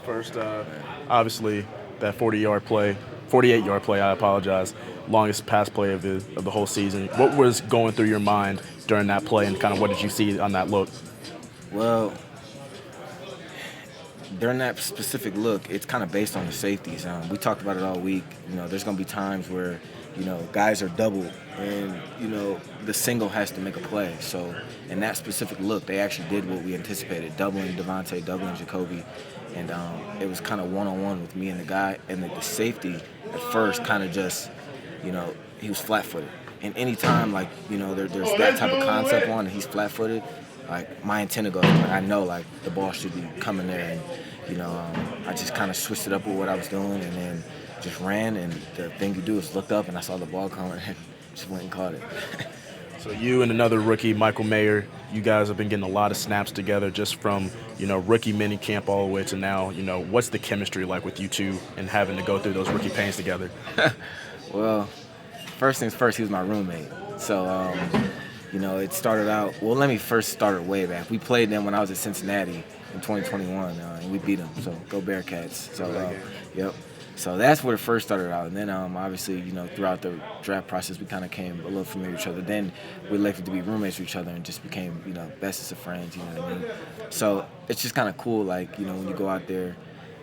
First, obviously, that 48-yard play, I apologize, longest pass play of the whole season. What was going through your mind during that play, and kind of what did you see on that look? Well, during that specific look, it's kind of based on the safeties. We talked about it all week. There's going to be times where, guys are doubled and, the single has to make a play. So in that specific look, they actually did what we anticipated, doubling Devontae, doubling Jacoby. And it was kind of one-on-one with me and the guy. And the safety at first kind of just, he was flat-footed. And anytime, like, there's that type of concept on and he's flat-footed, like my antenna goes, like I know like the ball should be coming there, and I just kind of switched it up with what I was doing, and then just ran. And the thing you do is looked up, and I saw the ball coming, and just went and caught it. So you and another rookie, Michael Mayer, you guys have been getting a lot of snaps together just from, rookie mini camp all the way to now. What's the chemistry like with you two and having to go through those rookie pains together? Well, first things first, he was my roommate. So, it started out, well, let me first start it way back. We played them when I was at Cincinnati in 2021, and we beat them. So, go Bearcats. So, yep. So that's where it first started out. And then, obviously, throughout the draft process, we kind of came a little familiar with each other. Then we elected to be roommates with each other and just became, bestest of friends, you know what I mean? So it's just kind of cool, like, when you go out there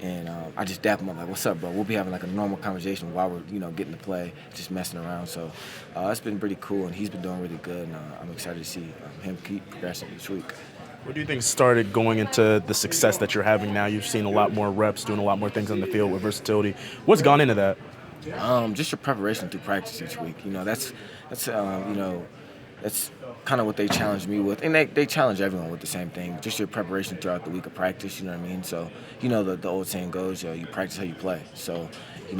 and I just dap him up, like, what's up, bro? We'll be having, like, a normal conversation while we're, getting to play, just messing around. So it's been pretty cool, and he's been doing really good, and I'm excited to see him keep progressing each week. What do you think started going into the success that you're having now? You've seen a lot more reps, doing a lot more things on the field with versatility. What's gone into that? Just your preparation through practice each week. That's kind of what they challenge me with, and they challenge everyone with the same thing. Just your preparation throughout the week of practice. You know what I mean? So the old saying goes, you practice how you play. So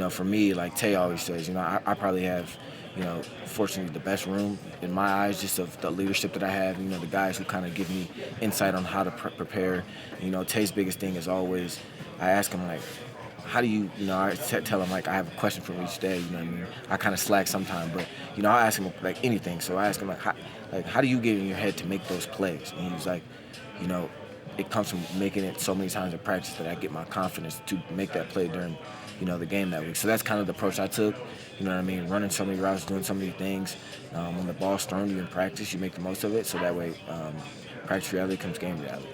for me, like Tay always says, I probably have, fortunately the best room in my eyes, just of the leadership that I have. The guys who kind of give me insight on how to prepare. Tay's biggest thing is always, I ask him like, how do you, tell him, like, I have a question for him each day, you know what I mean? I kind of slack sometimes, but, I'll ask him, like, anything. So I ask him, how do you get in your head to make those plays? And he's like, it comes from making it so many times in practice that I get my confidence to make that play during, the game that week. So that's kind of the approach I took, you know what I mean? Running so many routes, doing so many things. When the ball's thrown to you in practice, you make the most of it. So that way, practice reality comes game reality.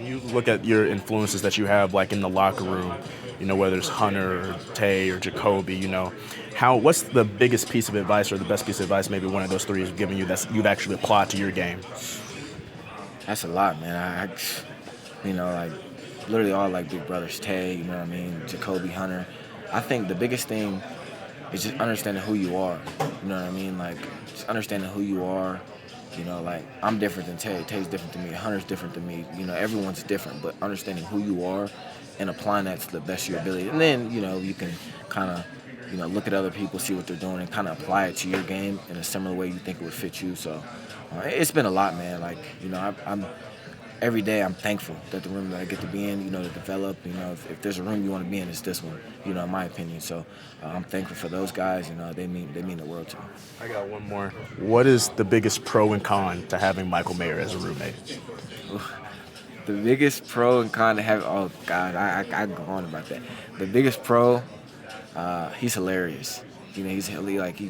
You look at your influences that you have, like in the locker room, whether it's Hunter or Tay or Jacoby, what's the biggest piece of advice or the best piece of advice maybe one of those three has given you that you've actually applied to your game? That's a lot, man. Like literally all like big brothers, Tay, you know what I mean, Jacoby, Hunter. I think the biggest thing is just understanding who you are. You know what I mean? Like just understanding who you are. Like I'm different than Tay. Tay's different than me. Hunter's different than me. Everyone's different, but understanding who you are and applying that to the best of your ability. And then, you can kind of, look at other people, see what they're doing, and kind of apply it to your game in a similar way you think it would fit you. So it's been a lot, man. Like, I'm every day I'm thankful that the room that I get to be in, to develop. If there's a room you want to be in, it's this one, in my opinion. So I'm thankful for those guys, and they mean the world to me. I got one more. What is the biggest pro and con to having Michael Mayer as a roommate? The biggest pro and con to have, oh God, I go on about that. The biggest pro, he's hilarious. He's like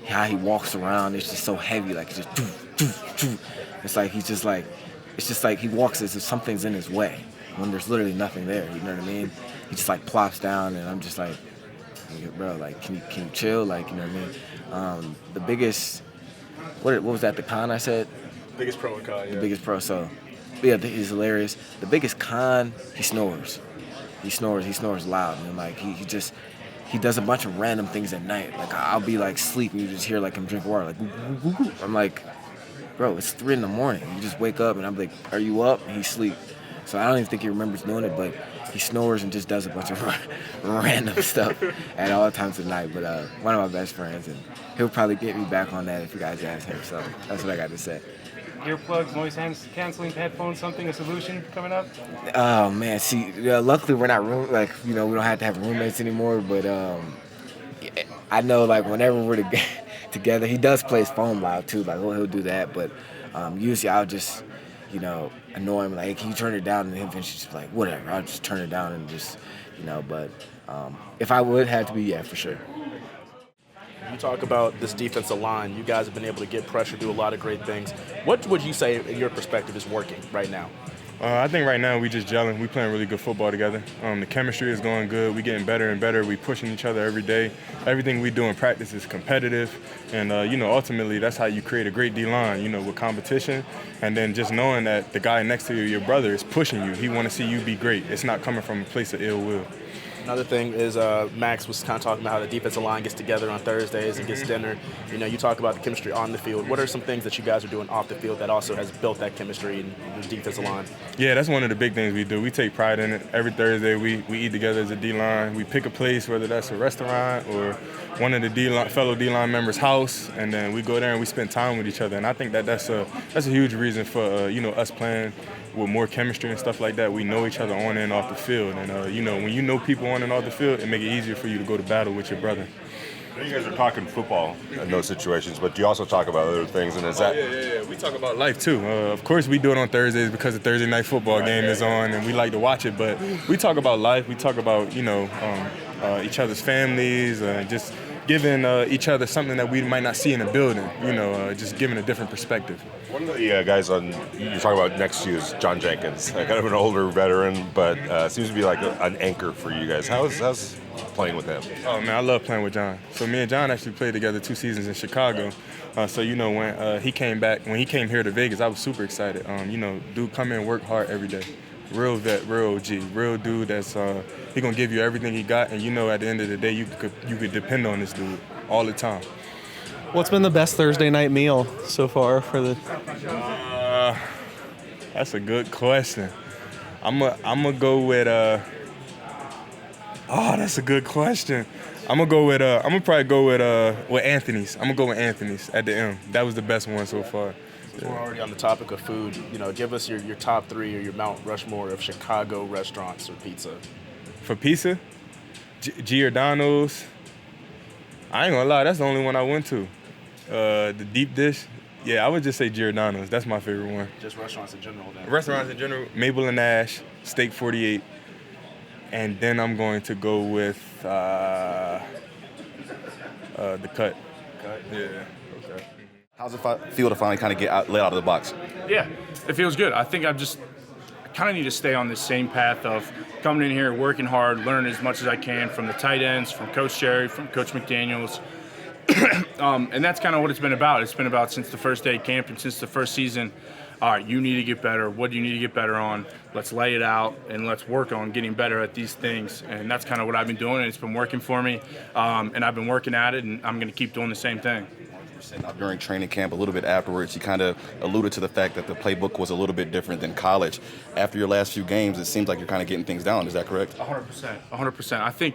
how he walks around, it's just so heavy, like it's just doo, doo, doo. It's just like he walks as if something's in his way when there's literally nothing there, you know what I mean? He just like plops down, and I'm just like, bro, like can you chill, like, you know what I mean? The biggest, what was that, the con I said? Biggest pro and con, yeah. The biggest pro, so yeah, he's hilarious. The biggest con, he snores. He snores loud, and like he does a bunch of random things at night. Like I'll be like sleep, and you just hear like him drink water, like woo, woo, woo. I'm like, bro, it's 3 a.m. You just wake up, and I'm like, are you up? And he's asleep. So I don't even think he remembers doing it, but he snores and just does a bunch of random stuff at all times of night. But one of my best friends, and he'll probably get me back on that if you guys ask him. So that's what I got to say. Earplugs, noise canceling headphones, a solution coming up? Oh man, see, luckily we're not we don't have to have roommates anymore. But I know, like, whenever we're together, he does play his phone loud too. Like he'll do that, but usually I'll just, annoy him, like, hey, can you turn it down? And he'll eventually just be like, whatever, I'll just turn it down and just, but if I would have to be, yeah, for sure. You talk about this defensive line. You guys have been able to get pressure, do a lot of great things. What would you say, in your perspective, is working right now? I think right now we just gelling. We playing really good football together. The chemistry is going good. We getting better and better. We pushing each other every day. Everything we do in practice is competitive, and ultimately that's how you create a great D-line. With competition, and then just knowing that the guy next to you, your brother, is pushing you. He want to see you be great. It's not coming from a place of ill will. Another thing is Max was kind of talking about how the defensive line gets together on Thursdays and gets dinner. You talk about the chemistry on the field. What are some things that you guys are doing off the field that also has built that chemistry in the defensive line? Yeah, that's one of the big things we do. We take pride in it. Every Thursday we eat together as a D-line. We pick a place, whether that's a restaurant or one of the fellow D-line members' house, and then we go there and we spend time with each other. And I think that's a huge reason for us playing with more chemistry and stuff like that. We know each other on and off the field, and when you know people on and off the field, it makes it easier for you to go to battle with your brother. You guys are talking football in those situations, but you also talk about other things, and is that? Yeah. We talk about life too. Of course, we do it on Thursdays because the Thursday night football game is on, and we like to watch it. But we talk about life. We talk about each other's families, just giving each other something that we might not see in a building. Just giving a different perspective. One of the guys you talk about next to you is John Jenkins, kind of an older veteran, but seems to be like an anchor for you guys. How's playing with him? Oh man, I love playing with John. So me and John actually played together 2 seasons in Chicago. When he came here to Vegas, I was super excited. Dude come in and work hard every day. Real vet, real OG, real dude that's he gonna give you everything he got, and at the end of the day you could depend on this dude all the time. What's been the best Thursday night meal so far for the? That's a good question. I'm gonna go with that's a good question. I'm gonna probably go with Anthony's. I'm gonna go with Anthony's at the M. That was the best one so far. We're already on the topic of food. Give us your top 3 or your Mount Rushmore of Chicago restaurants or pizza. For pizza, Giordano's. I ain't gonna lie, that's the only one I went to. The deep dish, yeah, I would just say Giordano's. That's my favorite one. Just restaurants in general, then. Restaurants in general, Mabel and Ash, Steak 48, and then I'm going to go with the Cut. Cut? Yeah. Okay. How's it feel to finally kind of get let out of the box? Yeah, it feels good. I think I kind of need to stay on this same path of coming in here, working hard, learning as much as I can from the tight ends, from Coach Jerry, from Coach McDaniels. And that's kind of what it's been about. It's been about since the first day of camp and since the first season. All right, you need to get better. What do you need to get better on? Let's lay it out and let's work on getting better at these things. And that's kind of what I've been doing, and it's been working for me. And I've been working at it, and I'm going to keep doing the same thing. During training camp, a little bit afterwards, you kind of alluded to the fact that the playbook was a little bit different than college. After your last few games, it seems like you're kind of getting things down. Is that correct? 100%. I think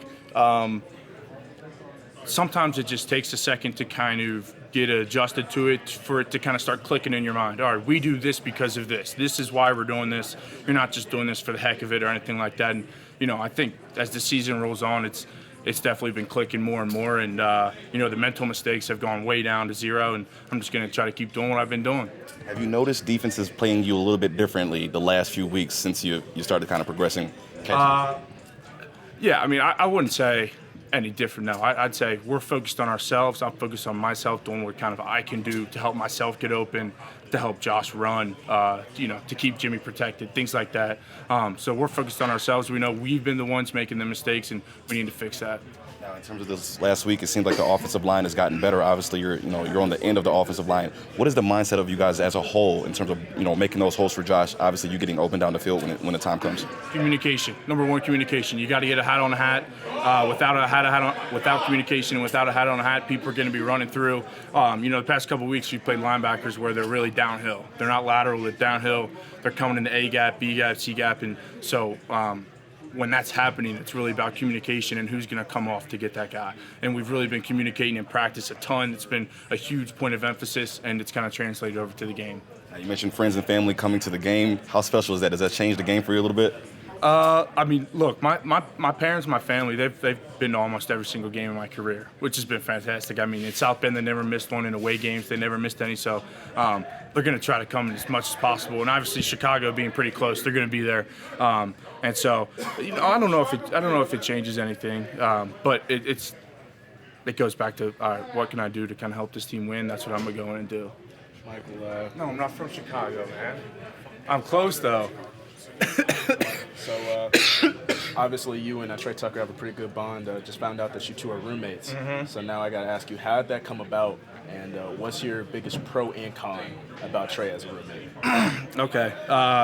sometimes it just takes a second to kind of get adjusted to it, for it to kind of start clicking in your mind. All right, we do this because of this. This is why we're doing this. You're not just doing this for the heck of it or anything like that. And, I think as the season rolls on, it's definitely been clicking more and more. And, the mental mistakes have gone way down to 0. And I'm just going to try to keep doing what I've been doing. Have you noticed defenses playing you a little bit differently the last few weeks since you started kind of progressing? Yeah, I wouldn't say any different, no. I'd say we're focused on ourselves. I'm focused on myself, doing what kind of I can do to help myself get open, to help Josh run, to keep Jimmy protected, things like that. So we're focused on ourselves. We know we've been the ones making the mistakes, and we need to fix that. Now, in terms of this last week, it seems like the offensive line has gotten better. Obviously, you're on the end of the offensive line. What is the mindset of you guys as a whole in terms of making those holes for Josh? Obviously, you getting open down the field when the time comes. Communication. Number 1, communication. You got to get a hat on a hat. Without communication and without a hat on a hat, people are going to be running through. The past couple of weeks, we played linebackers where they're really downhill. They're not lateral. They're downhill. They're coming into A gap, B gap, C gap, and so. When that's happening, it's really about communication and who's going to come off to get that guy. And we've really been communicating in practice a ton. It's been a huge point of emphasis, and it's kind of translated over to the game. Now, you mentioned friends and family coming to the game. How special is that? Does that change the game for you a little bit? I mean, look, my parents, my family, they've been to almost every single game in my career, which has been fantastic. I mean, in South Bend, they never missed one in away games. They never missed any, so they're going to try to come as much as possible. And obviously, Chicago being pretty close, they're going to be there. And so, I don't know if it changes anything, but it goes back to all right, what can I do to kind of help this team win? That's what I'm going to go in and do. Michael, No, I'm not from Chicago, man. I'm close though. so obviously you and Tre Tucker have a pretty good bond. Just found out that you two are roommates. Mm-hmm. So now I got to ask you, how did that come about? And what's your biggest pro and con about Tre as a roommate? Okay,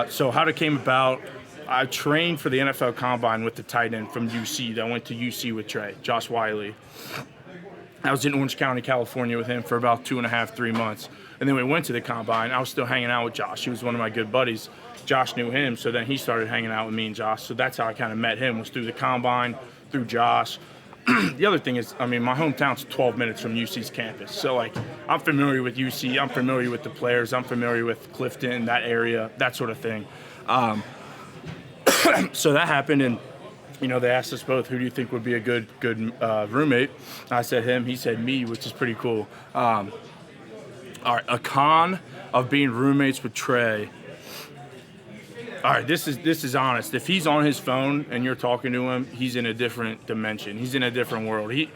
so how it came about, I trained for the NFL Combine with the tight end from UC. I went to UC with Tre, Josh Wiley. I was in Orange County, California with him for about 2.5, 3 months. And then we went to the Combine. I was still hanging out with Josh. He was one of my good buddies. Josh knew him, so then he started hanging out with me and Josh. So that's how I kind of met him, was through the Combine, through Josh. The other thing is, I mean, my hometown's 12 minutes from UC's campus. So, like, I'm familiar with UC. I'm familiar with the players. I'm familiar with Clifton, that area, that sort of thing. So that happened, and they asked us both, who do you think would be a good roommate? I said him. He said me, which is pretty cool. All right, a con of being roommates with Tre. All right, this is honest. If he's on his phone and you're talking to him, he's in a different dimension. He's in a different world. He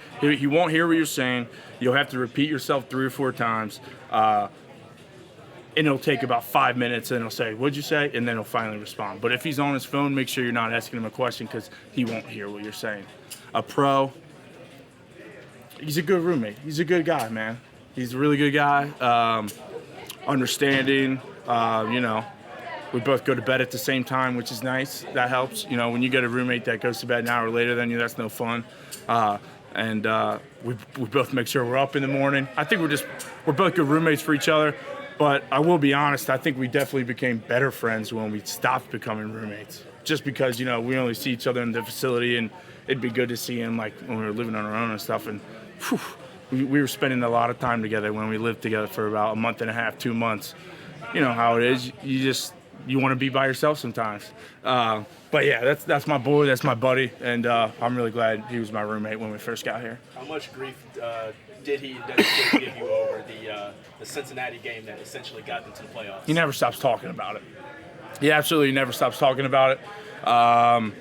won't hear what you're saying. You'll have to repeat yourself 3 or 4 times. And it'll take about 5 minutes, and he'll say, "What'd you say?" And then he'll finally respond. But if he's on his phone, make sure you're not asking him a question because he won't hear what you're saying. A pro, he's a good roommate. He's a good guy, man. He's a really good guy. Understanding, we both go to bed at the same time, which is nice. That helps. When you get a roommate that goes to bed an hour later than you, that's no fun. And we both make sure we're up in the morning. I think we're both good roommates for each other. But I will be honest, I think we definitely became better friends when we stopped becoming roommates. Just because, we only see each other in the facility, and it'd be good to see him like when we were living on our own and stuff. And we were spending a lot of time together when we lived together for about 1.5, 2 months. You know how it is. You want to be by yourself sometimes. But yeah, that's my boy, that's my buddy, and I'm really glad he was my roommate when we first got here. How much grief did he give you over the Cincinnati game that essentially got them to the playoffs? He never stops talking about it. He absolutely never stops talking about it.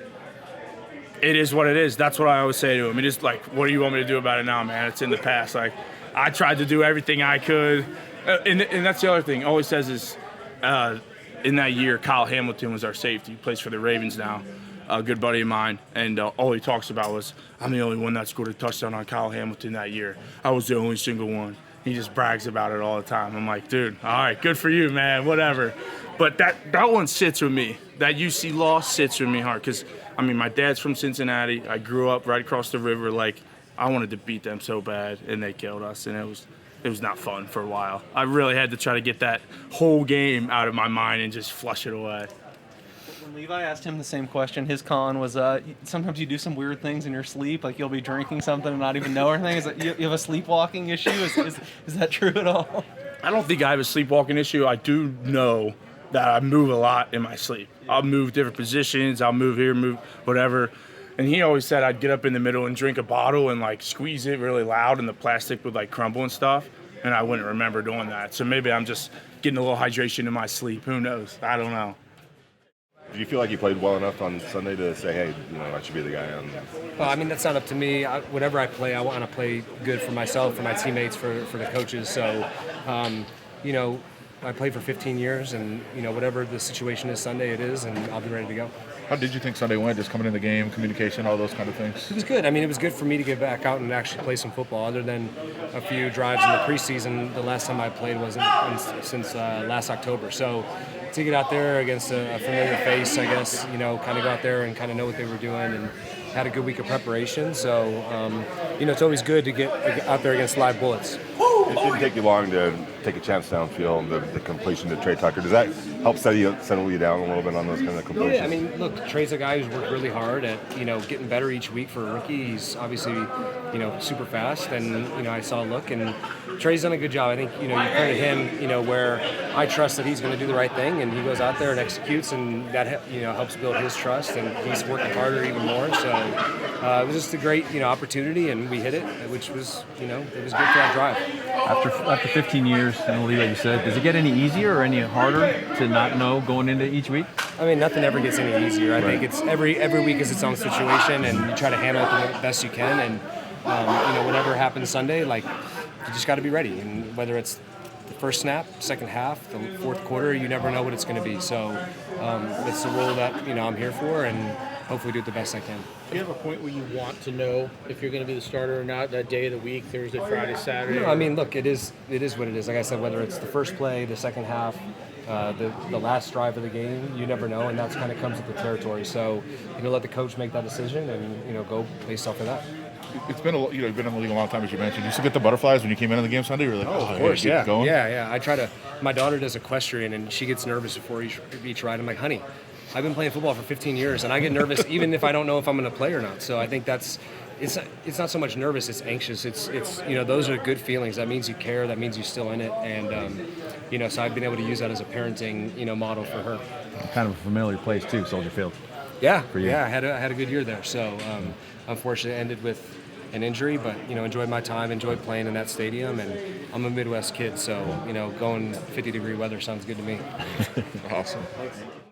It is what it is. That's what I always say to him. It is like, what do you want me to do about it now, man? It's in the past. Like, I tried to do everything I could. And that's the other thing. He always says is, in that year, Kyle Hamilton was our safety. He plays for the Ravens now, a good buddy of mine. And all he talks about was, I'm the only one that scored a touchdown on Kyle Hamilton that year. I was the only single one. He just brags about it all the time. I'm like, dude, all right, good for you, man, whatever. But that one sits with me. That UC loss sits with me hard because, my dad's from Cincinnati. I grew up right across the river. Like, I wanted to beat them so bad, and they killed us, and it was not fun for a while. I really had to try to get that whole game out of my mind and just flush it away. When Levi asked him the same question, his con was sometimes you do some weird things in your sleep, like you'll be drinking something and not even know anything. Is that, you have a sleepwalking issue? Is that true at all? I don't think I have a sleepwalking issue. I do know that I move a lot in my sleep. I'll move different positions. I'll move here, move whatever. And he always said I'd get up in the middle and drink a bottle and like squeeze it really loud and the plastic would like crumble and stuff. And I wouldn't remember doing that. So maybe I'm just getting a little hydration in my sleep. Who knows? I don't know. Did you feel like you played well enough on Sunday to say, hey, I should be the guy on? Well, that's not up to me. Whatever I play, I want to play good for myself, for my teammates, for the coaches. So, I played for 15 years, and whatever the situation is Sunday, it is, and I'll be ready to go. How did you think Sunday went? Just coming in the game, communication, all those kind of things? It was good. It was good for me to get back out and actually play some football. Other than a few drives in the preseason, the last time I played wasn't since last October. So to get out there against a familiar face, I guess, kind of go out there and kind of know what they were doing, and had a good week of preparation. So, it's always good to get out there against live bullets. It didn't take you long to take a chance downfield, the completion to Tre Tucker. Does that help settle you down a little bit on those kind of completions? Yeah, I mean, look, Tre's a guy who's worked really hard at, getting better each week for a rookie. He's obviously, super fast, and, I saw a look, and Tre's done a good job. I think, you credit him, where I trust that he's going to do the right thing, and he goes out there and executes, and that, helps build his trust, and he's working harder even more. So it was just a great, opportunity, and we hit it, which was, it was good for that drive. After 15 years in the league, like you said, does it get any easier or any harder to not know going into each week? I mean, nothing ever gets any easier. I think it's every week is its own situation, and you try to handle it the best you can. And whatever happens Sunday, like you just got to be ready. And whether it's the first snap, second half, the fourth quarter, you never know what it's going to be. So it's the role that I'm here for, and hopefully do it the best I can. Do you have a point where you want to know if you're going to be the starter or not that day of the week, Thursday, Friday, Saturday? No, I mean, look, it is what it is. Like I said, whether it's the first play, the second half, the last drive of the game, you never know, and that's kind of comes with the territory. So, let the coach make that decision, and go based off of that. It's been you've been in the league a long time, as you mentioned. You used to get the butterflies when you came into the game Sunday. You were like, of course, yeah, going. Yeah. I try to. My daughter does equestrian, and she gets nervous before each ride. I'm like, honey, I've been playing football for 15 years, and I get nervous even if I don't know if I'm going to play or not. So I think it's not so much nervous, it's anxious. It's those are good feelings. That means you care. That means you're still in it. And so I've been able to use that as a parenting model for her. Kind of a familiar place too, Soldier Field. Yeah, for you. Yeah. I had a good year there. So unfortunately, it ended with an injury, but enjoyed my time, enjoyed playing in that stadium, and I'm a Midwest kid, so going 50-degree weather sounds good to me. Awesome.